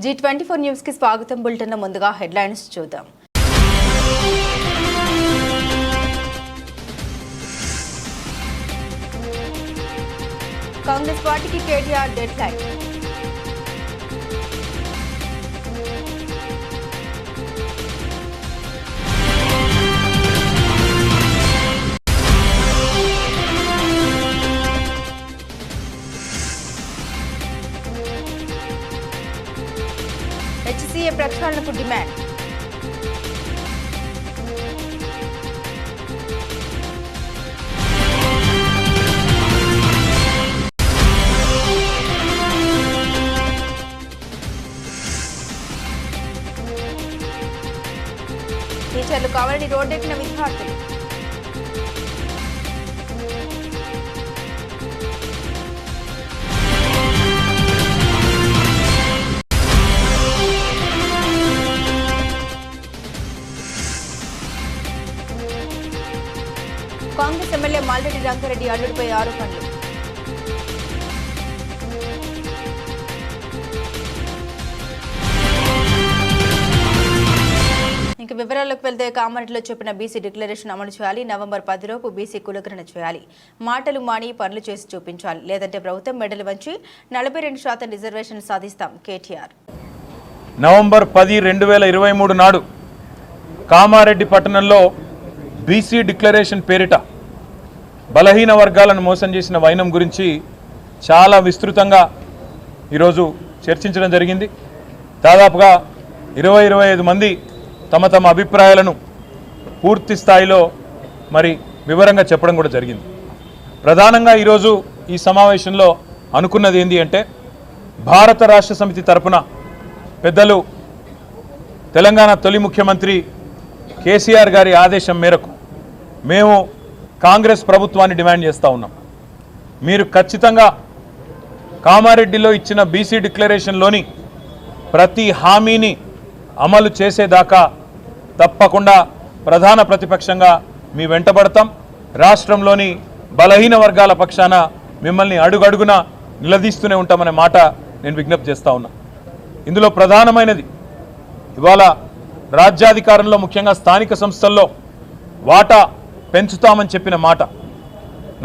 G24 news కి స్వాగతం. Bulletin ముందుగా హెడ్లైన్స్ చూద్దాం. కాంగ్రెస్ పార్టీకి కేటీఆర్ డెడ్ లైన్. HCA ప్రక్షాళనకు డిమాండ్. టీచర్లు కావాలని రోడ్డెక్కిన విద్యార్థులు. కాంగ్రెస్ ఎమ్మెల్యే మాల్రెడ్డి రంగారెడ్డి అల్లుడిపై ఆరోపణలు. ఇంక వివరాల్లోకి వెళ్తే కామారెడ్డిలో చెప్పిన బీసీ డిక్లరేషన్ అమలు చేయాలి. నవంబర్ 10 లోపు బీసీ కులగణన చేయాలి. మాటలు మాని పనులు చేసి చూపించాలి. లేదంటే ప్రభుత్వం మెడలు వంచి 42% రిజర్వేషన్ సాధిస్తాం కేటీఆర్. నవంబర్ 10, 2023 నాడు కామారెడ్డి పట్టణంలో బీసీ డిక్లరేషన్ పేరిట బలహీన వర్గాలను మోసం చేసిన వైనం గురించి చాలా విస్తృతంగా ఈరోజు చర్చించడం జరిగింది. దాదాపుగా 20-25 మంది తమ తమ అభిప్రాయాలను పూర్తి స్థాయిలో వివరంగా చెప్పడం కూడా జరిగింది. ప్రధానంగా ఈరోజు ఈ సమావేశంలో అనుకున్నది ఏంటి అంటే, భారత రాష్ట్ర సమితి తరపున పెద్దలు తెలంగాణ తొలి ముఖ్యమంత్రి కేసీఆర్ గారి ఆదేశం మేరకు మేము కాంగ్రెస్ ప్రభుత్వాన్ని డిమాండ్ చేస్తూ ఉన్నాం. మీరు ఖచ్చితంగా కామారెడ్డిలో ఇచ్చిన బీసీ డిక్లరేషన్లోని ప్రతి హామీని అమలు చేసేదాకా తప్పకుండా ప్రధాన ప్రతిపక్షంగా మీ వెంటబడతాం. రాష్ట్రంలోని బలహీన వర్గాల పక్షాన మిమ్మల్ని అడుగడుగున నిలదీస్తూనే ఉంటామనే మాట నేను విజ్ఞప్తి చేస్తూ ఉన్నా. ఇందులో ప్రధానమైనది ఇవాళ రాజ్యాధికారంలో ముఖ్యంగా స్థానిక సంస్థల్లో వాటా పెంచుతామని చెప్పిన మాట,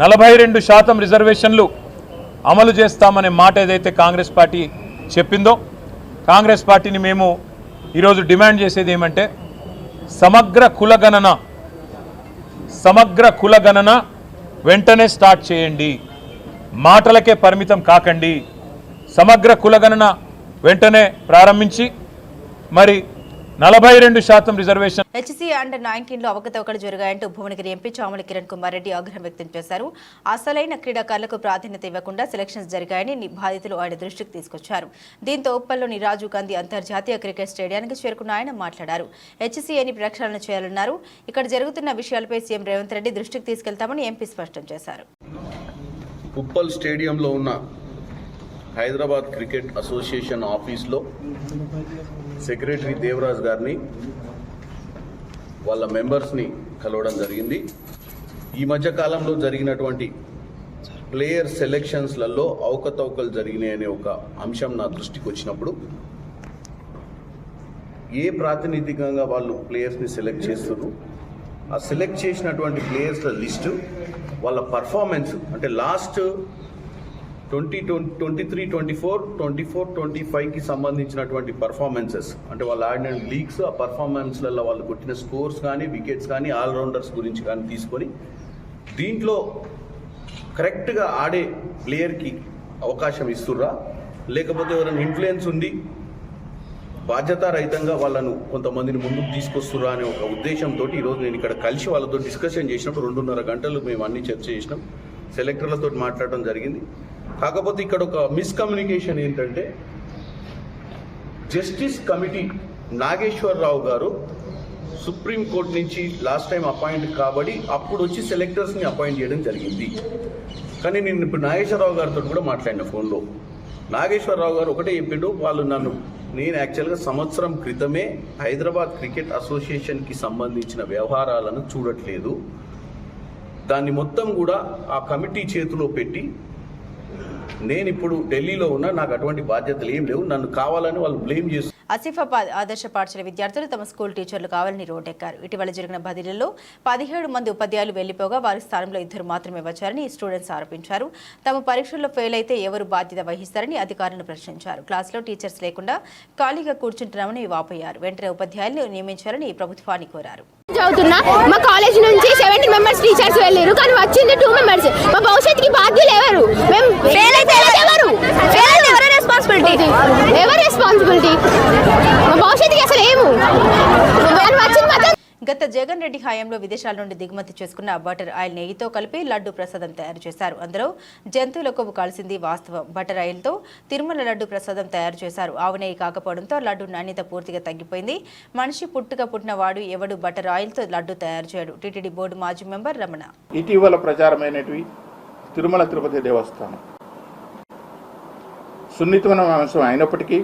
42% రిజర్వేషన్లు అమలు చేస్తామనే మాట ఏదైతే కాంగ్రెస్ పార్టీ చెప్పిందో, కాంగ్రెస్ పార్టీని మేము ఈరోజు డిమాండ్ చేసేది ఏమంటే, సమగ్ర కులగణన వెంటనే స్టార్ట్ చేయండి. మాటలకే పరిమితం కాకండి. సమగ్ర కులగణన వెంటనే ప్రారంభించి 42% రిజర్వేషన్. HCA అండర్-19 లో అవకతవకలు జరిగాయంటూ భువనగిరి ఎంపీ చామల కిరణ్ కుమార్ రెడ్డి ఆగ్రహం వ్యక్తం చేశారు. అసలైన క్రీడాకారులకు ప్రాధాన్యత ఇవ్వకుండా సెలక్షన్స్ జరిగాయని బాధితులు ఆయన దృష్టికి తీసుకొచ్చారు. దీంతో ఉప్పల్లోని రాజీవ్ గాంధీ అంతర్జాతీయ క్రికెట్ స్టేడియానికి చేరుకున్న ఆయన మాట్లాడారు. HCAని ప్రక్షాళన చేయాలన్నారు. ఇక్కడ జరుగుతున్న విషయాలపై సీఎం రేవంత్ రెడ్డి దృష్టికి తీసుకెళ్తామని ఎంపీ స్పష్టం చేశారు. ఉప్పల్ స్టేడియంలో ఉన్న హైదరాబాద్ క్రికెట్ అసోసియేషన్ ఆఫీస్లో సెక్రటరీ దేవరాజ్ గారిని, వాళ్ళ మెంబర్స్ని కలవడం జరిగింది. ఈ మధ్య కాలంలో జరిగినటువంటి ప్లేయర్ సెలెక్షన్స్లలో అవకతవకలు జరిగినాయనే ఒక అంశం నా దృష్టికి వచ్చినప్పుడు, ఏ ప్రాతినిధికంగా వాళ్ళు ప్లేయర్స్ని సెలెక్ట్ చేస్తున్నారు, ఆ సెలెక్ట్ చేసినటువంటి ప్లేయర్స్ల లిస్టు, వాళ్ళ పర్ఫార్మెన్స్, అంటే లాస్ట్ 2023-24, 24-25కి సంబంధించినటువంటి పర్ఫార్మెన్సెస్, అంటే వాళ్ళు ఆడిన లీగ్స్, ఆ పర్ఫార్మెన్స్లలో వాళ్ళు కొట్టిన స్కోర్స్ కానీ, వికెట్స్ కానీ, ఆల్రౌండర్స్ గురించి కానీ తీసుకొని, దీంట్లో కరెక్ట్గా ఆడే ప్లేయర్కి అవకాశం ఇస్తుర్రా, లేకపోతే ఎవరైనా ఇన్ఫ్లుయెన్స్ ఉండి బాధ్యతారహితంగా వాళ్ళను కొంతమందిని ముందుకు తీసుకొస్తుర్రా అనే ఒక ఉద్దేశంతో ఈరోజు నేను ఇక్కడ కలిసి వాళ్ళతో డిస్కషన్ చేసినప్పుడు 2.5 గంటలు మేము అన్ని చర్చ చేసినాం. సెలెక్టర్లతో మాట్లాడడం జరిగింది. కాకపోతే ఇక్కడ ఒక మిస్కమ్యూనికేషన్ ఏంటంటే, జస్టిస్ కమిటీ నాగేశ్వరరావు గారు సుప్రీంకోర్టు నుంచి లాస్ట్ టైం అపాయింట్ కాబడి అప్పుడు వచ్చి సెలెక్టర్స్ని అపాయింట్ చేయడం జరిగింది. కానీ నేను ఇప్పుడు నాగేశ్వరరావు గారితో కూడా మాట్లాడిన ఫోన్లో. నాగేశ్వరరావు గారు ఒకటే చెప్పిండు, నేను యాక్చువల్గా సంవత్సరం క్రితమే హైదరాబాద్ క్రికెట్ అసోసియేషన్కి సంబంధించిన వ్యవహారాలను చూడట్లేదు, దాన్ని మొత్తం కూడా ఆ కమిటీ చేతిలో పెట్టి నేను ఇప్పుడు ఢిల్లీలో ఉన్నా, నాకు అటువంటి బాధ్యతలు ఏం లేవు. నన్ను కావాలని వాళ్ళు బ్లేమ్ చేస్తారు. ఆసిఫాబాద్ ఆదర్శ పాఠశాల విద్యార్థులు తమ స్కూల్ టీచర్లు కావాలని రోడ్డెక్కారు. ఇటీవల జరిగిన బదిలీలో 17 మంది ఉపాధ్యాయులు వెళ్లిపోగా వారి స్థానంలో 2 మాత్రమే వచ్చారని స్టూడెంట్స్ ఆరోపించారు. తమ పరీక్షల్లో ఫెయిల్ అయితే ఎవరు బాధ్యత వహిస్తారని అధికారులను ప్రశ్నించారు. క్లాసులో టీచర్స్ లేకుండా ఖాళీగా కూర్చుంటున్నామని వాపోయారు. వెంటనే ఉపాధ్యాయులను నియమించాలని ప్రభుత్వాన్ని కోరారు. మా కాలేజ్ నుంచి 70 మెంబర్స్ టీచర్స్ వెళ్ళారు, కానీ వచ్చింది 2 మెంబర్స్. మా భవిష్యత్తుకి బాధ్యులు ఎవరు? ఎవరు రెస్పాన్సిబిలిటీ? మా భవిష్యత్తుకి అసలు ఏము? గత జగన్ రెడ్డి హయాంలో విదేశాల నుండి దిగుమతి చేసుకున్న బటర్ ఆయిల్ నెయ్యితో కలిపి లడ్డు ప్రసాదం తయారు చేశారు. అందులో జంతువుల కొవ్వు కలిసింది వాస్తవం. బటర్ ఆయిల్తో తిరుమల లడ్డు ప్రసాదం తయారు చేశారు. ఆవు నెయ్యి కాకపోవడంతో లడ్డు నాణ్యత పూర్తిగా తగ్గిపోయింది. మనిషి పుట్టిన వాడు ఎవడు బటర్ ఆయిల్తో లడ్డు తయారు చేయడు. టీటీడీ బోర్డు మాజీ మెంబర్ రమణ. ఇటీవల ప్రచారమైనవి తిరుమల తిరుపతి దేవస్థానం సున్నితమైన అంశం అయినప్పటికీ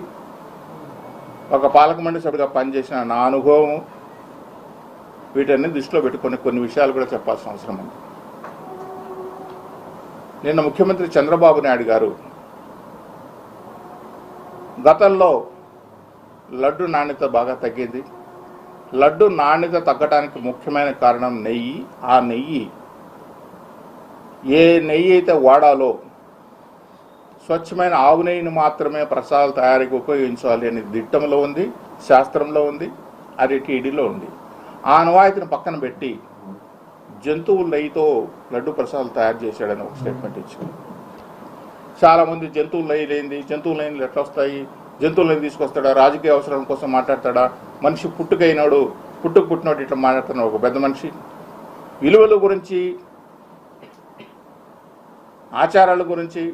ఒక పాలక మండలి సభ్యుడిగా పనిచేసిన నా అనుభవం వీటన్ని దృష్టిలో పెట్టుకుని కొన్ని విషయాలు కూడా చెప్పాల్సిన అవసరం ఉంది. నిన్న ముఖ్యమంత్రి చంద్రబాబు నాయుడు గారు గతంలో లడ్డు నాణ్యత బాగా తగ్గింది. లడ్డు నాణ్యత తగ్గడానికి ముఖ్యమైన కారణం నెయ్యి. ఆ నెయ్యి ఏ నెయ్యి అయితే వాడాలో స్వచ్ఛమైన ఆవు నెయ్యిని మాత్రమే ప్రసాదాల తయారీకి ఉపయోగించాలి అని దిట్టంలో ఉంది, శాస్త్రంలో ఉంది, అది టీడీలో ఉంది. ఆ అనువాయితీని పక్కన పెట్టి జంతువుల నెయ్యితో లడ్డు ప్రసాదాలు తయారు చేశాడని ఒక స్టేట్మెంట్ ఇచ్చింది. చాలామంది జంతువుల నెయ్యి లేనిది, జంతువుల నెయ్యిలు ఎట్లా వస్తాయి, జంతువుల నెయ్యి తీసుకొస్తాడా, రాజకీయ అవసరం కోసం మాట్లాడతాడా, మనిషి పుట్టినోడు ఇట్లా మాట్లాడుతున్నాడు ఒక పెద్ద మనిషి. విలువల గురించి, ఆచారాల గురించి,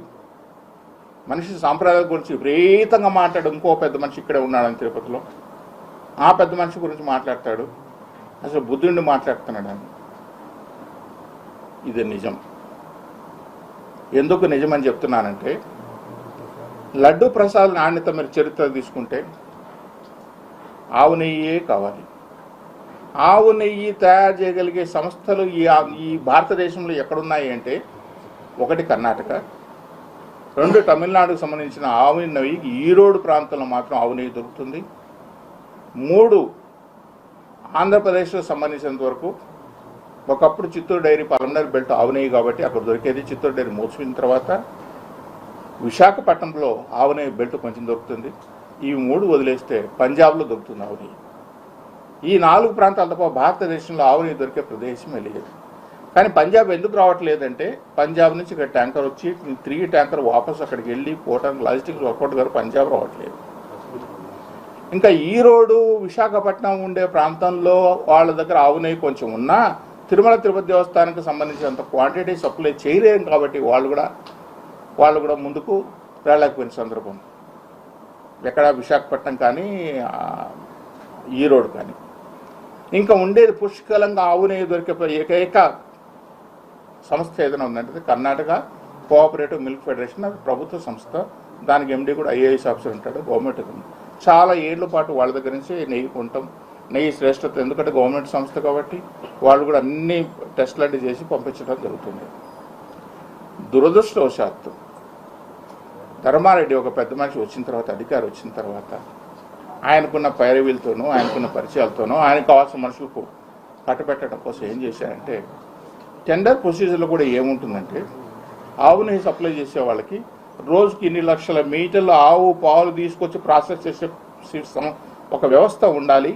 మనిషి సాంప్రదాయాల గురించి విపరీతంగా మాట్లాడు ఇంకో పెద్ద మనిషి ఇక్కడే ఉన్నాడని తిరుపతిలో. ఆ పెద్ద మనిషి గురించి మాట్లాడతాడు, అసలు బుద్ధుడిని మాట్లాడుతున్నాడని. ఇది నిజం. ఎందుకు నిజమని చెప్తున్నానంటే, లడ్డు ప్రసాద్ నాణ్యత మీరు చరిత్ర తీసుకుంటే ఆవు నెయ్యే కావాలి. ఆవు నెయ్యి తయారు చేయగలిగే సంస్థలు ఈ భారతదేశంలో ఎక్కడున్నాయి అంటే, 1 కర్ణాటక, 2 తమిళనాడుకు సంబంధించిన ఆవు నెయ్యి ఈరోడు ప్రాంతంలో మాత్రం ఆవు నెయ్యి దొరుకుతుంది. 3 ఆంధ్రప్రదేశ్లో సంబంధించినంత వరకు ఒకప్పుడు చిత్తూరు డైరీ పల్మనరీ బెల్ట్ ఆవు నెయ్యి కాబట్టి అక్కడ దొరికేది. చిత్తూరు డైరీ మూసిపోయిన తర్వాత విశాఖపట్నంలో ఆవు నెయ్యి బెల్ట్ కొంచెం దొరుకుతుంది. ఈ 3 వదిలేస్తే పంజాబ్లో దొరుకుతుంది ఆవు నెయ్యి. ఈ 4 ప్రాంతాల తప్ప భారతదేశంలో ఆవు నెయ్యి దొరికే ప్రదేశమే లేదు. కానీ పంజాబ్ ఎందుకు రావట్లేదంటే, పంజాబ్ నుంచి ఇక్కడ ట్యాంకర్ వచ్చి 3 ట్యాంకర్ వాపసు అక్కడికి వెళ్ళి పోవడానికి లాజిస్టిక్స్ వర్కౌట్ గారు పంజాబ్ రావట్లేదు. ఇంకా ఈరోడు విశాఖపట్నం ఉండే ప్రాంతంలో వాళ్ళ దగ్గర ఆవు నెయ్యి కొంచెం ఉన్నా తిరుమల తిరుపతి దేవస్థానానికి సంబంధించినంత క్వాంటిటీ సప్లై చేయలేం కాబట్టి వాళ్ళు కూడా ముందుకు రాలేకపోయిన సందర్భం. ఎక్కడ విశాఖపట్నం కానీ ఈరోడు కానీ. ఇంకా ఉండేది పుష్కలంగా ఆవు నెయ్యి దొరికే ఏకైక సంస్థ ఏదైనా ఉందంటే కర్ణాటక కోఆపరేటివ్ మిల్క్ ఫెడరేషన్. అది ప్రభుత్వ సంస్థ. దానికి ఎండీ కూడా ఐఏఎస్ ఆఫీసర్ ఉంటాడు, గవర్నమెంట్. చాలా ఏళ్ల పాటు వాళ్ళ దగ్గర నుంచి నెయ్యి కొంటాం. నెయ్యి శ్రేష్టత, ఎందుకంటే గవర్నమెంట్ సంస్థ కాబట్టి వాళ్ళు కూడా అన్ని టెస్టులు చేసి పంపించడం జరుగుతుంది. దురదృష్టవశాత్తు ధర్మారెడ్డి ఒక పెద్ద మనిషి వచ్చిన తర్వాత, అధికారి వచ్చిన తర్వాత, ఆయనకున్న పైరవీలతోనూ ఆయనకున్న పరిచయాలతోనూ ఆయనకు కావాల్సిన మనుషులకు కట్టబెట్టడం కోసం ఏం చేశారంటే, టెండర్ ప్రొసీజర్లో కూడా ఏముంటుందంటే, ఆవు నెయ్యి సప్లై చేసే వాళ్ళకి రోజుకి ఇన్ని లక్షల మీటర్లు ఆవు పాలు తీసుకొచ్చి ప్రాసెస్ చేసే ఒక వ్యవస్థ ఉండాలి.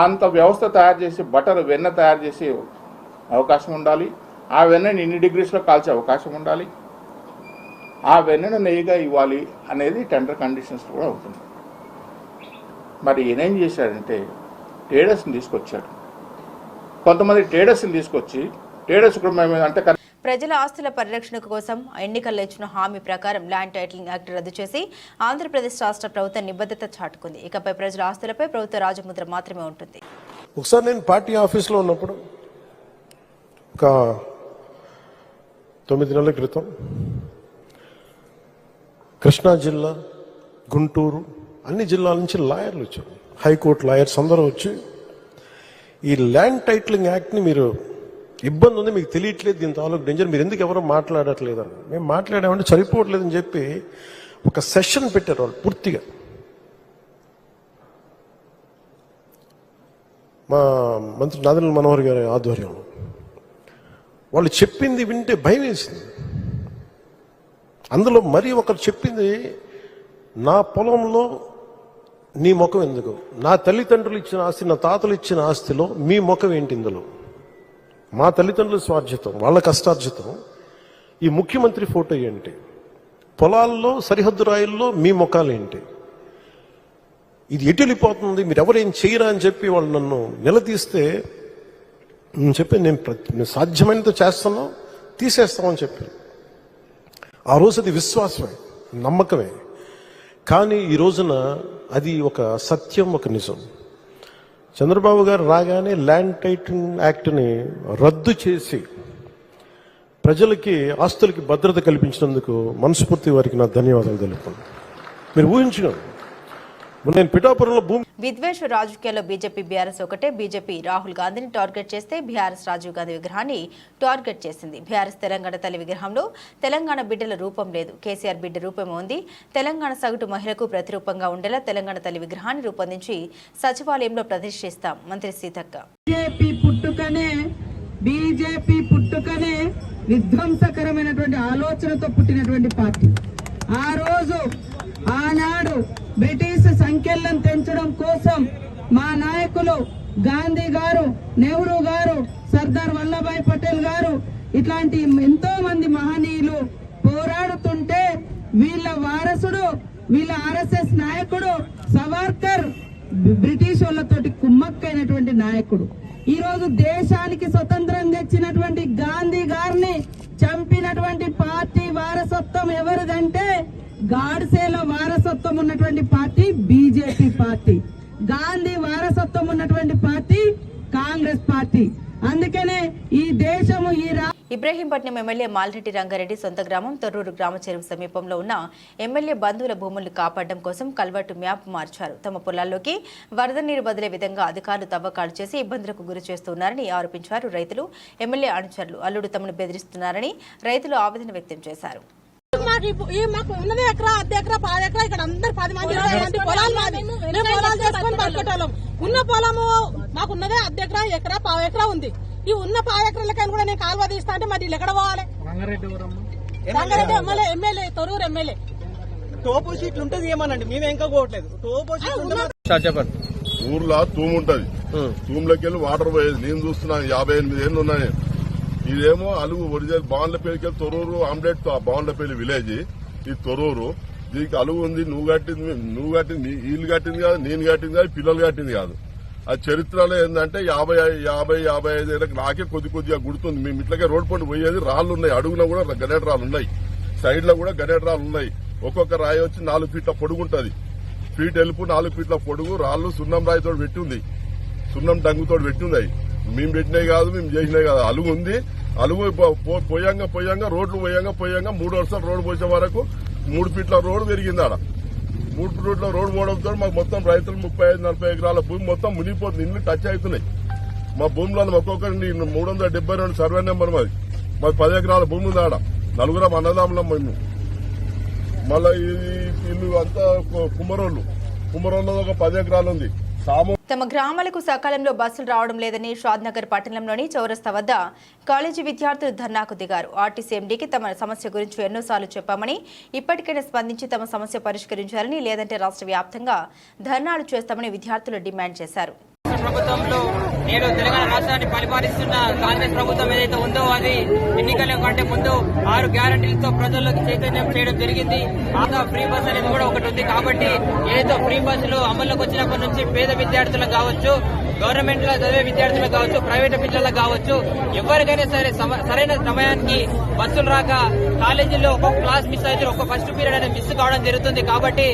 అంత వ్యవస్థ తయారు చేసి వెన్న తయారు చేసే అవకాశం ఉండాలి. ఆ వెన్నని ఇన్ని డిగ్రీస్లో కాల్చే అవకాశం ఉండాలి. ఆ వెన్నను నెయ్యిగా ఇవ్వాలి అనేది టెండర్ కండిషన్స్ కూడా ఉంటుంది. మరి ఈయనేం చేశాడంటే, ట్రేడర్స్ని తీసుకొచ్చాడు. కొంతమంది ట్రేడర్స్ని తీసుకొచ్చి కూడా మేము అంటే ప్రజల ఆస్తుల పరిరక్షణ కోసం ఎన్నికల్లో ఇచ్చిన హామీ ప్రకారం ల్యాండ్ టైటిలింగ్ యాక్ట్ రద్దు చేసి ఆంధ్రప్రదేశ్ రాష్ట్ర ప్రభుత్వం నిబద్ధత చాటుకుంది. ఇకపై ప్రజల ఆస్తులపై ప్రభుత్వ రాజముద్ర మాత్రమే ఉంటుంది. ఒకసారి నేను పార్టీ ఆఫీస్లో ఉన్నప్పుడు ఒక 9 నెలల క్రితం కృష్ణా జిల్లా, గుంటూరు, అన్ని జిల్లాల నుంచి లాయర్లు వచ్చారు. హైకోర్టు లాయర్స్ అందరూ వచ్చి ఈ ల్యాండ్ టైటిలింగ్ యాక్ట్ని మీరు ఇబ్బంది ఉంది, మీకు తెలియట్లేదు దీని తాలూకు డేంజర్, మీరు ఎందుకు ఎవరో మాట్లాడట్లేదు అని. మేము మాట్లాడామంటే సరిపోవట్లేదని చెప్పి ఒక సెషన్ పెట్టారు వాళ్ళు పూర్తిగా. మా మంత్రి నాదెండ్ల మనోహర్ గారి ఆధ్వర్యంలో వాళ్ళు చెప్పింది వింటే భయం వేసింది. అందులో మరి ఒకరు చెప్పింది, నా పొలంలో నీ ముఖం ఎందుకు, నా తల్లిదండ్రులు ఇచ్చిన ఆస్తి, నా తాతలు ఇచ్చిన ఆస్తిలో మీ ముఖం ఏంటి, ఇందులో మా తల్లిదండ్రుల స్వార్జితం, వాళ్ళ కష్టార్జితం, ఈ ముఖ్యమంత్రి ఫోటో ఏంటి, పొలాల్లో సరిహద్దు రాయిల్లో మీ ముఖాలు ఏంటి, ఇది ఎటు వెళ్ళిపోతుంది, మీరు ఎవరేం చేయరా అని చెప్పి వాళ్ళు నన్ను నిలదీస్తే నేను చెప్పి నేను సాధ్యమైనంత చేస్తాను, తీసేస్తామని చెప్పి. ఆ రోజు అది విశ్వాసమే, నమ్మకమే. కానీ ఈ రోజున అది ఒక సత్యం, ఒక నిజం. చంద్రబాబు గారు రాగానే ల్యాండ్ టైటిలింగ్ యాక్ట్ని రద్దు చేసి ప్రజలకి ఆస్తులకి భద్రత కల్పించినందుకు మనస్ఫూర్తి వారికి నా ధన్యవాదాలు తెలుపుతున్నాను. మీరు ఊహించగలరు, నేను పిఠాపురంలో భూమి విద్వేష రాజకీయాల్లో బీజేపీ బీఆర్ఎస్ ఒకటే. బీజేపీ రాహుల్ గాంధీని టార్గెట్ చేస్తే బీఆర్ఎస్ రాజీవ్ గాంధీ విగ్రహాన్ని టార్గెట్ చేసింది. బీఆర్ఎస్ తెలంగాణ తల్లి విగ్రహంలో తెలంగాణ బిడ్డల రూపం లేదు, కేసీఆర్ బిడ్డ రూపం ఉంది. తెలంగాణ సగటు మహిళకు ప్రతిరూపంగా ఉండేలా తెలంగాణ తల్లి విగ్రహాన్ని రూపొందించి సచివాలయంలో ప్రతిష్ఠిస్తాం మంత్రి సీతక్క. బీజేపీ పుట్టుకనే విధ్వంసకరమైనటువంటి ఆలోచనతో పుట్టినటువంటి పార్టీ. ఆ రోజు ఆనాడు బ్రిటిష్ సంఖ్యలను తెంచడం కోసం మా నాయకులు గాంధీ గారు, నెహ్రూ గారు, సర్దార్ వల్లభాయ్ పటేల్ గారు ఇట్లాంటి ఎంతో మంది మహనీయులు పోరాడుతుంటే వీళ్ళ వారసుడు, వీళ్ళ ఆర్ఎస్ఎస్ నాయకుడు సవర్కర్ బ్రిటిష్ వాళ్ళతోటి కుమ్మక్కైనటువంటి నాయకుడు. ఈ రోజు దేశానికి స్వతంత్రం తెచ్చినటువంటి గాంధీ గారిని చంపినటువంటి పార్టీ వారసత్వం ఎవరిదంటే గాడ్సేలో వారసత్వం ఉన్నటువంటి పార్టీ బీజేపీ పార్టీ, గాంధీ వారసత్వం ఉన్నటువంటి పార్టీ కాంగ్రెస్ పార్టీ. అందుకనే ఈ దేశము ఇబ్రహీంపట్నం ఎమ్మెల్యే మాల్రెడ్డి రంగారెడ్డి సొంత గ్రామం తొర్రూరు గ్రామ చెరువు సమీపంలో ఉన్న ఎమ్మెల్యే బంధువుల భూములను కాపాడడం కోసం కల్వర్టు మ్యాప్ మార్చారు. తమ పొలాల్లోకి వరద నీరు వదిలే విధంగా అధికారులు తవ్వకాలు చేసి ఇబ్బందులకు గురి చేస్తున్నారని ఆరోపించారు రైతులు. ఎమ్మెల్యే అనుచరులు అల్లుడు తమను బెదిరిస్తున్నారని రైతులు ఆవేదన వ్యక్తం చేశారు. మాకు ఉన్నది ఎకరా, అర్ధ ఎకరా, 10 ఎకరా, ఇక్కడ అందరు 10 మంది 20 మంది పొలాలు మాది. మేము పొలాలు చేసుకొని బతికేటోళ్ళం. ఉన్న పొలము మాకున్నదే అర్ధ ఎకరా, ఎకరా, 10 ఎకరా ఉంది. ఈ ఉన్న 10 ఎకరాలకైనా కూడా నేను కాలువ తీస్తా అంటే మరి ఎక్కడ పోవాలి? Rangareddy MLA, Torrur MLA. Topo షీట్లు ఉంటే ఏమనండి, మేము ఇంకా పోవట్లేదు. టోపో షీట్లు ఊర్లో తూము ఉంటది, తూములోకి వెళ్ళి వాటర్ పోయేది. నేను చూస్తున్నాను, 58 ఏళ్ళు ఉన్నాయి. ఇదేమో అలుగు ఒరిజినల్ బాన్లపల్లికి తొర్రూరు ఆమ్లెట్ బాన్లపల్లి విలేజ్. ఇది తొర్రూరు, దీనికి అలుగు ఉంది. నువ్వు కట్టింది వీళ్ళు కట్టింది కాదు, నేను కట్టింది కాదు, పిల్లలు కట్టింది కాదు. ఆ చరిత్రలో ఏంటంటే 50-55 ఏళ్ళకి నాకే కొద్దిగా గుర్తుంది. మేము ఇట్లాగే రోడ్ పండు పోయేది, రాళ్లు ఉన్నాయి, అడుగున కూడా గనేట రాళ్ళు ఉన్నాయి, సైడ్ లో కూడా గనేట రాళ్ళు ఉన్నాయి. ఒక్కొక్క రాయి వచ్చి 4 ఫీట్ల పొడుగు ఉంటది. ఫీట్ ఎలుపు 4 ఫీట్ల పొడుగు, రాళ్లు సున్నం రాయితో పెట్టి ఉంది, సున్నం డంగుతో పెట్టి ఉంది. మేము పెట్టినాయి కాదు, మేము చేసినాయి కాదు. అలుగు ఉంది. అలుగు పోయంగా రోడ్లు పోయంగా 3 వర్షాలు రోడ్డు పోసే వరకు 3 ఫీట్ల రోడ్డు పెరిగింది. ఆడ 3 ఫీట్ల రోడ్డు పోవడంతో మాకు మొత్తం రైతులు 35-40 ఎకరాల భూమి మొత్తం మునిగిపోతుంది. ఇల్లు టచ్ అవుతున్నాయి. మా భూములలో ఒక్కొక్కరి 372 సర్వే నెంబర్ మాది 10 ఎకరాల భూమి ఉంది. ఆడ 4 అన్నదాములం మేము. మళ్ళా ఈ ఇల్లు అంతా కుమ్మరోళ్ళు ఒక 10 ఎకరాలు ఉంది. తమ గ్రామాలకు సకాలంలో బస్సులు రావడం లేదని షాద్నగర్ పట్టణంలోని చౌరస్తా వద్ద కాలేజీ విద్యార్థులు ధర్నాకు దిగారు. ఆర్టీసీ ఎండీకి తమ సమస్య గురించి ఎన్నోసార్లు చెప్పామని, ఇప్పటికైనా స్పందించి తమ సమస్య పరిష్కరించాలని, లేదంటే రాష్ట్ర వ్యాప్తంగా ధర్నాలు చేస్తామని విద్యార్థులు డిమాండ్ చేశారు. ప్రభుత్వంలో నేడు తెలంగాణ రాష్ట్రాన్ని పరిపాలిస్తున్న కాంగ్రెస్ ప్రభుత్వం ఏదైతే ఉందో అది ఎన్నికల కంటే ముందు 6 గ్యారంటీలతో ప్రజల్లోకి చైతన్యం చేయడం జరిగింది. ఆగా ఫ్రీ బస్ అనేది కూడా ఒకటి ఉంది. కాబట్టి ఏదైతే ఫ్రీ బస్సులు అమల్లోకి వచ్చినప్పటి నుంచి పేద విద్యార్థులకు కావచ్చు, గవర్నమెంట్ లో చదివే విద్యార్థులకు కావచ్చు, ప్రైవేట్ పిల్లలకు కావచ్చు, ఎవరికైనా సరే సరైన సమయానికి బస్సులు రాక కాలేజీల్లో ఒక్కొక్క క్లాస్ మిస్ అయితే ఒక్క ఫస్ట్ పీరియడ్ అనేది మిస్ కావడం జరుగుతుంది. కాబట్టి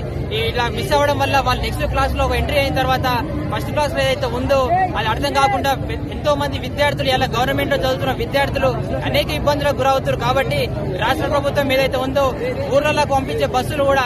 ఇలా మిస్ అవ్వడం వల్ల వాళ్ళు నెక్స్ట్ క్లాస్ లో ఎంట్రీ అయిన తర్వాత ఫస్ట్ క్లాస్ లో ఏదైతే ఉందో అది అర్థం కాకుండా ఎంతో మంది విద్యార్థులు ఇలా గవర్నమెంట్ లో చదువుతున్న విద్యార్థులు అనేక ఇబ్బందులకు గురవుతారు. కాబట్టి రాష్ట్ర ప్రభుత్వం ఏదైతే ఉందో ఊర్లకు పంపించే బస్సులు కూడా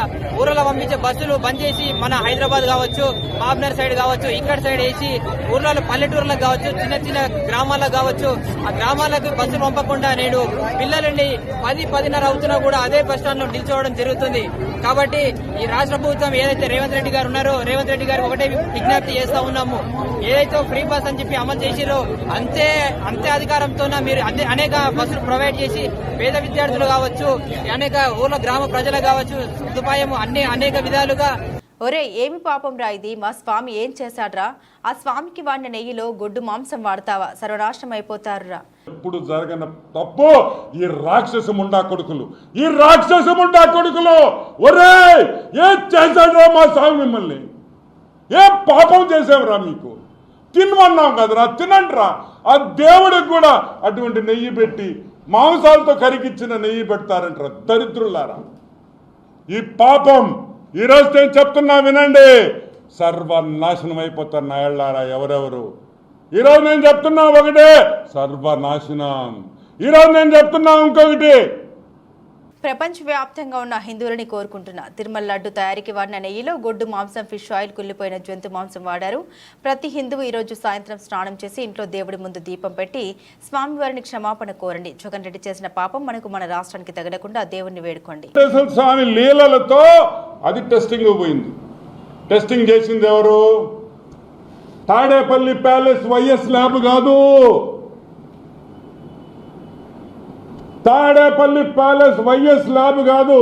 పంపించే బస్సులు బంద్ చేసి మన హైదరాబాద్ కావచ్చు, మాబ్నర్ సైడ్ కావచ్చు, ఇక్కడ సైడ్ వేసి ఊర్లలో పల్లెటూర్లకు కావచ్చు, చిన్న చిన్న గ్రామాలకు కావచ్చు, ఆ గ్రామాలకు బస్సులు పంపకుండా నేడు పిల్లలని 10-10:30 అవుతున్నా కూడా అదే బస్ స్టాండ్ లో నిల్చోవడం జరుగుతుంది. కాబట్టి ఈ రాష్ట్ర ప్రభుత్వం ఏదైతే రేవంత్ రెడ్డి గారు ఉన్నారో, రేవంత్ రెడ్డి గారు ఒకటే విజ్ఞప్తి చేస్తా ఉన్నాము, ఏదైతే ఫ్రీ బస్ అని చెప్పి అమలు చేసిరో అంతే అధికారంతో మీరు అనేక బస్సులు ప్రొవైడ్ చేసి పేద విద్యార్థులు కావచ్చు, అనేక ఊర్ల గ్రామ ప్రజలు కావచ్చు, సదుపాయం అనేక విధాలుగా. ఒరే ఏమి పాపం రా ఇది, మా స్వామి ఏం చేశాడ్రా, ఆ స్వామికి వాడిన నెయ్యిలో గొడ్డు మాంసం వాడతావా, సర్వనాశనం అయిపోతారురా. ఎప్పుడు జరగన తప్పు ఈ రాక్షస ముండా కొడుకులు, ఒరే ఏం చేశాడ్రా మా స్వామి, మిమ్మల్ని ఏ పాపం చేసావురా, మీకు తినమన్నాం కదరా, తినండిరా. ఆ దేవుడికి కూడా అటువంటి నెయ్యి పెట్టి మాంసాలతో కరిగిచ్చిన నెయ్యి పెడతారంటారా దరిద్రులారా. ఈ పాపం ఈరోజు నేను చెప్తున్నా వినండి, సర్వనాశనం అయిపోతారు నాయళ్ళారా ఎవరెవరు. ఈరోజు నేను చెప్తున్నా ఒకటే, సర్వనాశనం. ఈరోజు నేను చెప్తున్నా ఇంకొకటి, ప్రపంచవ్యాప్తంగా ఉన్న హిందువులని కోరుకుంటున్న తిరుమల లడ్డు తయారీకి వాడిన నెయ్యిలో గొడ్డు మాంసం, ఫిష్ ఆయిల్, కుళ్ళిపోయిన జంతు మాంసం వాడారు. ప్రతి హిందువు ఈరోజు సాయంత్రం స్నానం చేసి ఇంట్లో దేవుడి ముందు దీపం పెట్టి స్వామివారిని క్షమాపణ కోరండి. జగన్ రెడ్డి చేసిన పాపం మనకు, మన రాష్ట్రానికి తగలకుండా దేవుణ్ణి వేడుకోండి. స్వామి లీలలతో అది టెస్టింగ్ పోయింది. టెస్టింగ్ చేసింది ఎవరు? తాడేపల్లి ప్యాలెస్ వైఎస్ ల్యాబ్ కాదు, తాడేపల్లి ప్యాలెస్ వైఎస్ ల్యాబ్ కాదు,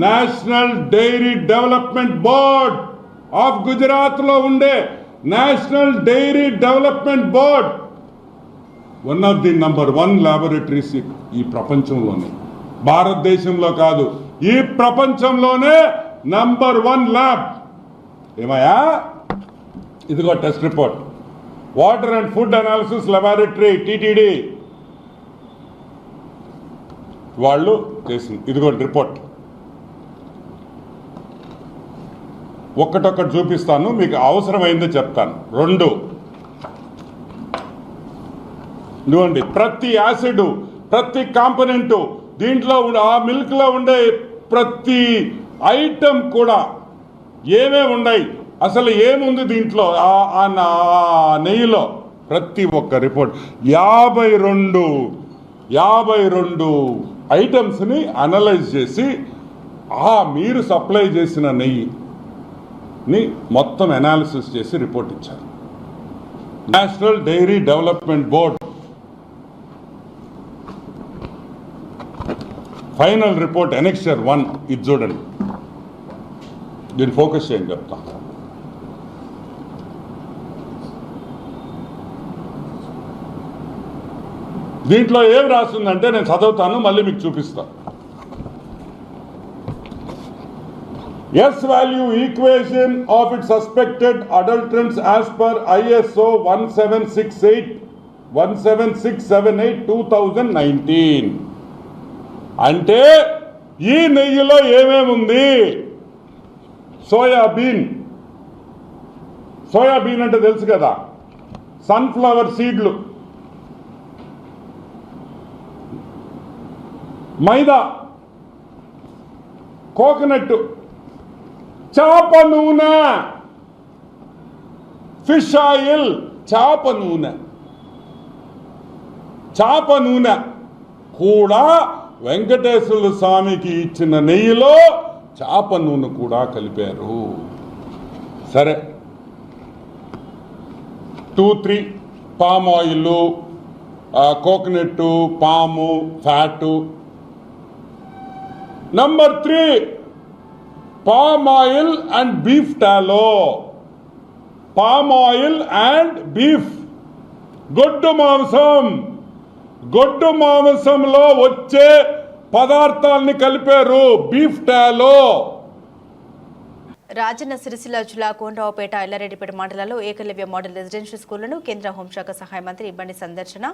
national dairy development board of Gujarat లో ఉండే national dairy development board one of the number 1 laboratories ఈ ప్రపంచంలోనే, భారతదేశంలో కాదు, ఈ ప్రపంచంలోనే నంబర్ 1 ల్యాబ్. ఏమయ్యా, ఇదిగో test report, water and food analysis laboratory TTD వాళ్ళు చేసింది. ఇదిగో రిపోర్ట్, ఒక్కటొక్కటి చూపిస్తాను, మీకు అవసరమైందో చెప్తాను. 2 ఇదిగోండి, ప్రతి యాసిడ్, ప్రతి కాంపోనెంట్ దీంట్లో ఆ మిల్క్ లో ఉండే ప్రతి ఐటమ్ కూడా ఏమేమి ఉన్నాయి, అసలు ఏముంది దీంట్లో, ఆ నెయ్యిలో, ప్రతి ఒక్క రిపోర్ట్ 52 ఐటమ్స్ని అనలైజ్ చేసి మీరు సప్లై చేసిన నెయ్యిని మొత్తం అనాలిసిస్ చేసి రిపోర్ట్ ఇచ్చారు. National dairy development board final report annexure 1 ఇది చూడండి, దీన్ని ఫోకస్ చేయండి చెప్తా. దీంట్లో ఏం రాస్తుందంటే నేను చదువుతాను, మళ్ళీ మీకు చూపిస్తాను. S value equation of its suspected adulterants as per ISO 17678/2019. అంటే ఈ నెయ్యిలో ఏమేముంది? సోయాబీన్ అంటే తెలుసు కదా, సన్ఫ్లవర్ సీడ్లు, మైదా, కోకోనట్, చేప నూనె, ఫిష్ ఆయిల్, చేప నూనె కూడా వెంకటేశ్వర స్వామికి ఇచ్చిన నెయ్యిలో చేప నూనె కూడా కలిపారు. సరే, 2-3 పామ్ ఆయిల్, కోకోనట్, పాము, fat. Number 3, palm oil and beef tallow. Palm oil and beef. గొడ్డు మాంసంలో వచ్చే పదార్థాలని కలిపారు, బీఫ్ టాలో. రాజన్న సిరిసిల్ల జిల్లా కోనరావుపేట, ఎల్లారెడ్డిపేట మండలాల్లో ఏకలవ్య మోడల్ రెసిడెన్షియల్ స్కూళ్లను కేంద్ర హోంశాఖ సహాయ మంత్రి బండి సందర్శన.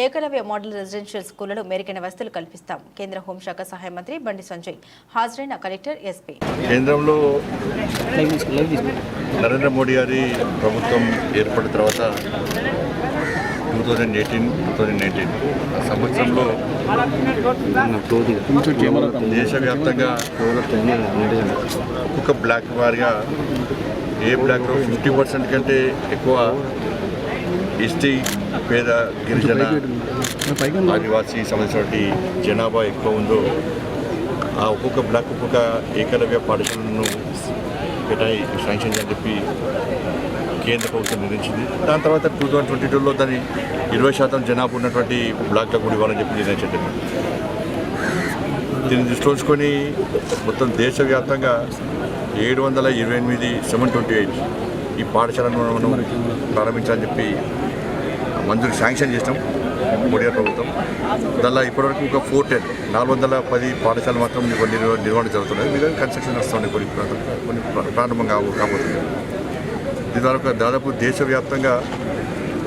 ఏకలవ్య మోడల్ రెసిడెన్షియల్ స్కూళ్లలో మెరుగైన వసతులు కల్పిస్తాం. కేంద్ర హోంశాఖ సహాయ మంత్రి బండి సంజయ్. హాజరైన కలెక్టర్, ఎస్పీ. కేంద్రంలో నరేంద్ర మోడీ గారి ప్రభుత్వం ఏర్పడిన తర్వాత 2018-2019 సంవత్సరంలో దేశవ్యాప్తంగా ఒక్కొక్క బ్లాక్ వారిగా ఏ బ్లాక్లో 50% కంటే ఎక్కువ ఎస్టీ, పేద, గిరిజన, ఆదివాసీ సంబంధించినటువంటి జనాభా ఎక్కువ ఉందో ఆ ఒక్కొక్క బ్లాక్ ఒక్కొక్క ఏకలవ్య పాఠశాలను శాంక్షన్ అని చెప్పి కేంద్ర ప్రభుత్వం నిర్ణయించింది. దాని తర్వాత 2022లో దాన్ని 20% జనాభా ఉన్నటువంటి బ్లాక్లకు కూడా ఇవ్వాలని చెప్పి నిర్ణయించండి. దీన్ని దృష్టిలో ఉంచుకొని మొత్తం దేశవ్యాప్తంగా 728 ఈ పాఠశాలను మనం ప్రారంభించాలని చెప్పి మంజూరు శాంక్షన్ చేసినాం మోడీ ప్రభుత్వం. దానిలో ఇప్పటివరకు ఒక 410 పాఠశాలలు మాత్రం నిర్వహణ జరుగుతున్నాయి. మీద కన్స్ట్రక్షన్ వస్తున్నాయి, కొన్ని ప్రారంభం కాబోతుంది. దీని ద్వారా దాదాపు దేశవ్యాప్తంగా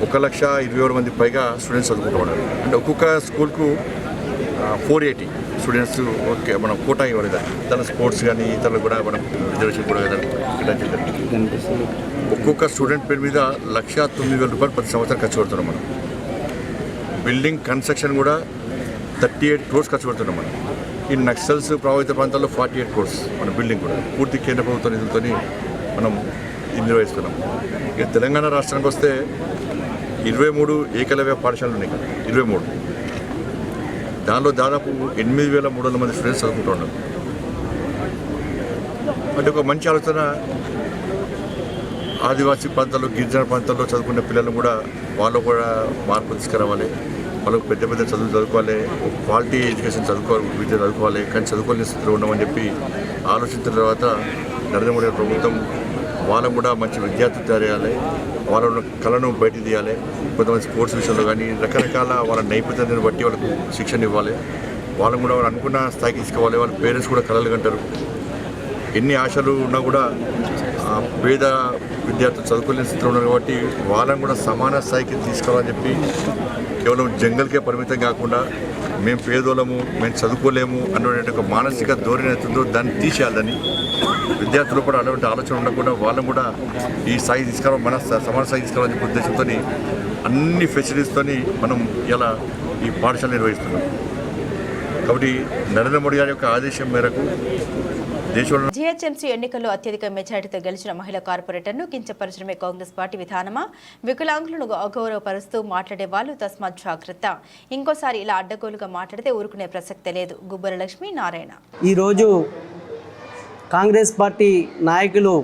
1,20,000 మంది పైగా స్టూడెంట్స్ చదువుకుంటూ ఉన్నారు. అంటే ఒక్కొక్క స్కూల్కు 480 స్టూడెంట్స్ మనం కోటా ఇవ్వాలి. దాని స్పోర్ట్స్ కానీ ఇతరులు కూడా మనం రిజర్వేషన్ కూడా ఒక్కొక్క స్టూడెంట్ పేరు మీద 1,09,000 ప్రతి సంవత్సరం ఖర్చు పెడుతున్నాం మనం. బిల్డింగ్ కన్స్ట్రక్షన్ కూడా 38 crores ఖర్చు పెడుతున్నాం మనం. ఈ నక్సల్స్ ప్రభావిత ప్రాంతాల్లో 48 crores మన బిల్డింగ్ కూడా పూర్తి కేంద్ర ప్రభుత్వ నిధులతో మనం నిర్వహిస్తున్నాం. ఇక తెలంగాణ రాష్ట్రానికి వస్తే 23 ఏకలవ్య పాఠశాలలు ఉన్నాయి. 23 దానిలో దాదాపు 8,300 మంది స్టూడెంట్స్ చదువుకుంటూ ఉన్నారు. అంటే ఒక మంచి ఆలోచన. ఆదివాసీ ప్రాంతాల్లో, గిరిజన ప్రాంతాల్లో చదువుకునే పిల్లలు కూడా వాళ్ళు కూడా మార్పు తీసుకురావాలి. వాళ్ళకు పెద్ద పెద్ద చదువులు చదువుకోవాలి, క్వాలిటీ ఎడ్యుకేషన్ విద్య చదువుకోవాలి. కానీ చదువుకోలేని స్థితిలో ఉన్నామని చెప్పి ఆలోచించిన తర్వాత నరేంద్ర మోడీ ప్రభుత్వం వాళ్ళకు కూడా మంచి విద్యార్థులు తయారు చేయాలి, వాళ్ళ కళను బయట తీయాలి. కొంతమంది స్పోర్ట్స్ విషయంలో కానీ రకరకాల వాళ్ళ నైపుణ్యాన్ని బట్టి వాళ్ళకు శిక్షణ ఇవ్వాలి. వాళ్ళని కూడా వాళ్ళు అనుకున్న స్థాయికి తీసుకోవాలి. వాళ్ళ పేరెంట్స్ కూడా కళలు కంటారు. ఎన్ని ఆశలు ఉన్నా కూడా పేద విద్యార్థులు చదువుకోలేని స్థితిలో ఉన్నారు కాబట్టి వాళ్ళని కూడా సమాన స్థాయికి తీసుకోవాలని చెప్పి కేవలం జంగల్కే పరిమితం కాకుండా మేము పేదోళ్ళము, మేము చదువుకోలేము అన్నటువంటి ఒక మానసిక ధోరణి అవుతుందో దాన్ని తీసేయాలని విద్యార్థులు కూడా అటువంటి ఆలోచన ఉండకుండా వాళ్ళని కూడా ఈ స్థాయి తీసుకురావాలి, మన సమాన స్థాయి తీసుకురావాలని చెప్పి ఉద్దేశంతో అన్ని ఫెసిలిటీస్తో మనం ఇలా ఈ పాఠశాల నిర్వహిస్తున్నాం. కాబట్టి నరేంద్ర మోడీ గారి యొక్క ఆదేశం మేరకు జీహెచ్ఎంసీ ఎన్నికల్లో అత్యధిక మెజారిటీతో గెలిచిన మహిళా కార్పొరేటర్ను కించపరచడమే కాంగ్రెస్ పార్టీ విధానమా? వికలాంగులను అగౌరవపరుస్తూ మాట్లాడే వాళ్ళు తస్మాత్ జాగ్రత్త. ఇంకోసారి ఇలా అడ్డగోలుగా మాట్లాడితే ఊరుకునే ప్రసక్తే లేదు. గుబ్బర లక్ష్మీ నారాయణ. ఈరోజు కాంగ్రెస్ పార్టీ నాయకులు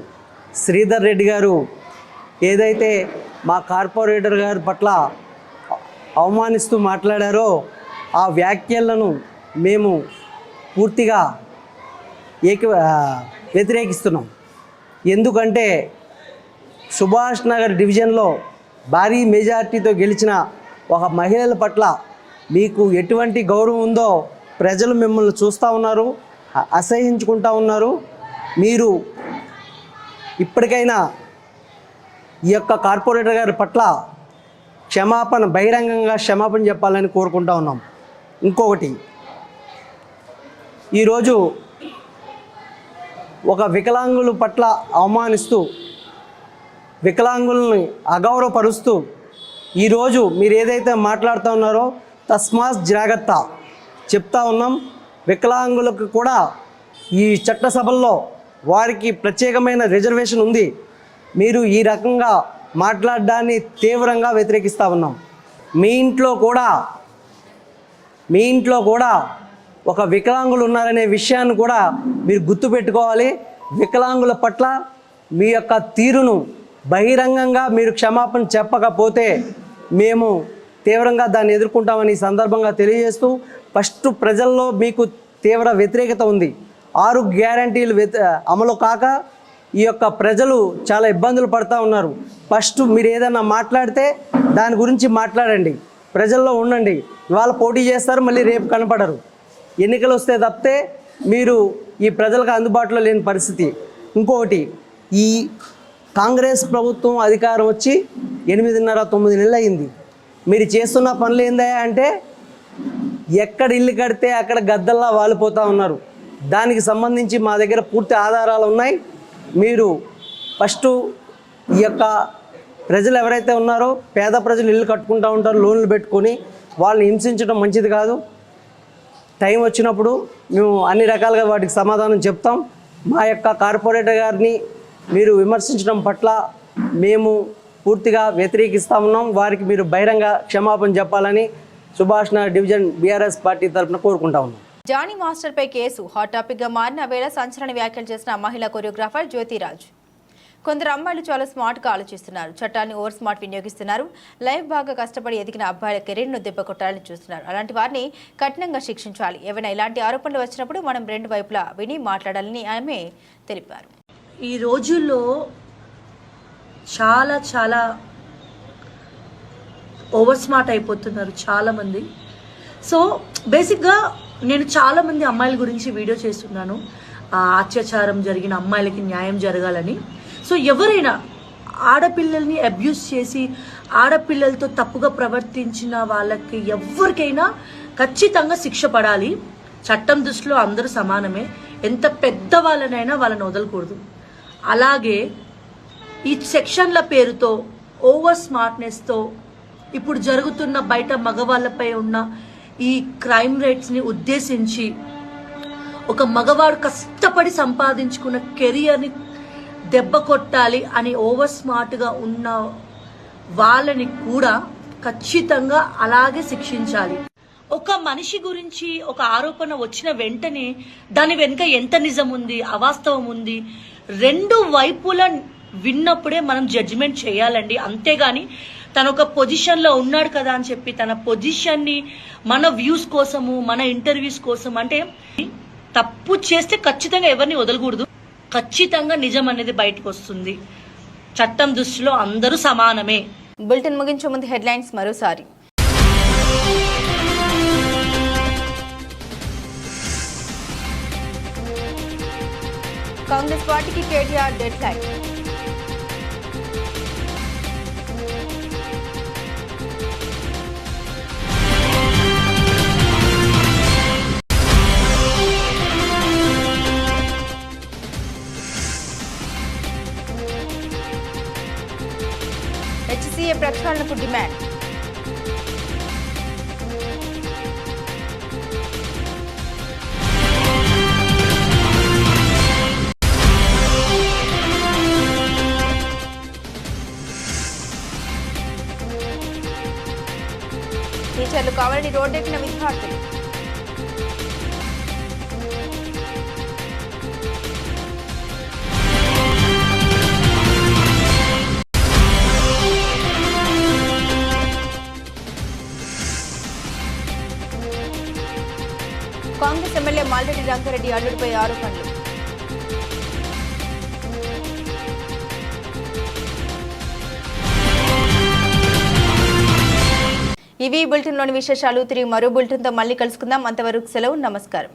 శ్రీధర్ రెడ్డి గారు ఏదైతే మా కార్పొరేటర్ గారి పట్ల అవమానిస్తూ మాట్లాడారో ఆ వ్యాఖ్యలను మేము పూర్తిగా వ్యతిరేకిస్తున్నాం. ఎందుకంటే సుభాష్ నగర్ డివిజన్లో భారీ మెజార్టీతో గెలిచిన ఒక మహిళల పట్ల మీకు ఎటువంటి గౌరవం ఉందో ప్రజలు మిమ్మల్ని చూస్తూ ఉన్నారు, అసహించుకుంటూ ఉన్నారు. మీరు ఇప్పటికైనా ఈ యొక్క కార్పొరేటర్ గారి పట్ల బహిరంగంగా క్షమాపణ చెప్పాలని కోరుకుంటూ ఉన్నాం. ఇంకొకటి, ఈరోజు ఒక వికలాంగుల పట్ల అవమానిస్తూ వికలాంగుల్ని అగౌరవపరుస్తూ ఈరోజు మీరు ఏదైతే మాట్లాడుతూ ఉన్నారో తస్మాత్ జాగ్రత్త చెప్తా ఉన్నాం. వికలాంగులకు కూడా ఈ చట్టసభల్లో వారికి ప్రత్యేకమైన రిజర్వేషన్ ఉంది. మీరు ఈ రకంగా మాట్లాడడాన్ని తీవ్రంగా వ్యతిరేకిస్తూ ఉన్నాం. మీ ఇంట్లో కూడా ఒక వికలాంగులు ఉన్నారనే విషయాన్ని కూడా మీరు గుర్తుపెట్టుకోవాలి. వికలాంగుల పట్ల మీ యొక్క తీరును బహిరంగంగా మీరు క్షమాపణ చెప్పకపోతే మేము తీవ్రంగా దాన్ని ఎదుర్కొంటామని ఈ సందర్భంగా తెలియజేస్తూ, ఫస్ట్ ప్రజల్లో మీకు తీవ్ర వ్యతిరేకత ఉంది. 6 గ్యారంటీలు అమలు కాక ఈ యొక్క ప్రజలు చాలా ఇబ్బందులు పడుతూ ఉన్నారు. ఫస్ట్ మీరు ఏదైనా మాట్లాడితే దాని గురించి మాట్లాడండి, ప్రజల్లో ఉండండి. ఇవాళ పోటీ చేస్తారు, మళ్ళీ రేపు కనపడరు. ఎన్నికలు వస్తే తప్పితే మీరు ఈ ప్రజలకు అందుబాటులో లేని పరిస్థితి. ఇంకొకటి, ఈ కాంగ్రెస్ ప్రభుత్వం అధికారం వచ్చి 8.5-9 నెలలు అయింది. మీరు చేస్తున్న పనులు ఏందయ్యా అంటే ఎక్కడ ఇల్లు కడితే అక్కడ గద్దల్లా వాలిపోతూ ఉన్నారు. దానికి సంబంధించి మా దగ్గర పూర్తి ఆధారాలు ఉన్నాయి. మీరు ఫస్ట్ ఈ యొక్క ప్రజలు ఎవరైతే ఉన్నారో పేద ప్రజలు ఇల్లు కట్టుకుంటూ ఉంటారు లోన్లు పెట్టుకొని, వాళ్ళని హింసించడం మంచిది కాదు. టైం వచ్చినప్పుడు మేము అన్ని రకాలుగా వాటికి సమాధానం చెప్తాం. మా యొక్క కార్పొరేటర్ గారిని మీరు విమర్శించడం పట్ల మేము పూర్తిగా వ్యతిరేకిస్తూ ఉన్నాం. వారికి మీరు బహిరంగ క్షమాపణ చెప్పాలని Subhash Nagar division BRS party తరఫున కోరుకుంటా ఉన్నాం. జానీ మాస్టర్ పై కేసు హాట్ టాపిక్ గా మారిన వేళ సంచలన వ్యాఖ్యలు చేసిన మహిళా కొరియోగ్రాఫర్ జ్యోతిరాజ్. కొందరు అమ్మాయిలు చాలా స్మార్ట్గా ఆలోచిస్తున్నారు, చట్టాన్ని ఓవర్ స్మార్ట్ వినియోగిస్తున్నారు, లైఫ్ బాగా కష్టపడి ఎదిగిన అబ్బాయిల కెరీర్ను దెబ్బకొట్టాలని చూస్తున్నారు. అలాంటి వారిని కఠినంగా శిక్షించాలి. ఏవైనా ఇలాంటి ఆరోపణలు వచ్చినప్పుడు మనం రెండు వైపులా విని మాట్లాడాలని ఆమె తెలిపారు. ఈ రోజుల్లో చాలా చాలా ఓవర్ స్మార్ట్ అయిపోతున్నారు చాలామంది. సో బేసిక్గా నేను చాలామంది అమ్మాయిల గురించి వీడియో చేస్తున్నాను, అత్యాచారం జరిగిన అమ్మాయిలకి న్యాయం జరగాలని. సో ఎవరైనా ఆడపిల్లల్ని అబ్యూస్ చేసి ఆడపిల్లలతో తప్పుగా ప్రవర్తించిన వాళ్ళకి ఎవరికైనా ఖచ్చితంగా శిక్ష పడాలి. చట్టం దృష్టిలో అందరూ సమానమే, ఎంత పెద్ద వాళ్ళనైనా వాళ్ళని వదలకూడదు. అలాగే ఈ సెక్షన్ల పేరుతో ఓవర్ స్మార్ట్నెస్తో ఇప్పుడు జరుగుతున్న బయట మగవాళ్ళపై ఉన్న ఈ క్రైమ్ రేట్స్ని ఉద్దేశించి ఒక మగవాడు కష్టపడి సంపాదించుకున్న కెరియర్ని దెబ్బ కొట్టాలి అని ఓవర్ స్మార్ట్గా ఉన్న వాళ్ళని కూడా ఖచ్చితంగా అలాగే శిక్షించాలి. ఒక మనిషి గురించి ఒక ఆరోపణ వచ్చిన వెంటనే దాని వెనుక ఎంత నిజం ఉంది, అవాస్తవం ఉంది, రెండు వైపుల విన్నప్పుడే మనం జడ్జిమెంట్ చేయాలండి. అంతేగాని తన ఒక పొజిషన్లో ఉన్నాడు కదా అని చెప్పి తన పొజిషన్ని మన వ్యూస్ కోసము మన ఇంటర్వ్యూస్ కోసం అంటే తప్పు చేస్తే ఖచ్చితంగా ఎవరిని వదలకూడదు. ఖచ్చితంగా నిజం అనేది బయటకు వస్తుంది. చట్టం దృష్టిలో అందరూ సమానమే. బులెటిన్ ముగించే ముందు హెడ్లైన్స్ మరోసారి. కాంగ్రెస్ పార్టీకి కేటీఆర్ డెడ్ లైన్. హెచ్సీఏ ప్రక్షాళనకు డిమాండ్. టీచర్లు కావాలని రోడ్డెక్కిన విద్యార్థులు. కాంగ్రెస్ ఎమ్మెల్యే మాల్రెడ్డి రంగారెడ్డి అల్లుడిపై ఆరోపణలు. ఇవి బులెటిన్లోని విశేషాలు. తిరిగి మరో బులెటిన్తో మళ్ళీ కలుసుకుందాం. అంతవరకు సెలవు, నమస్కారం.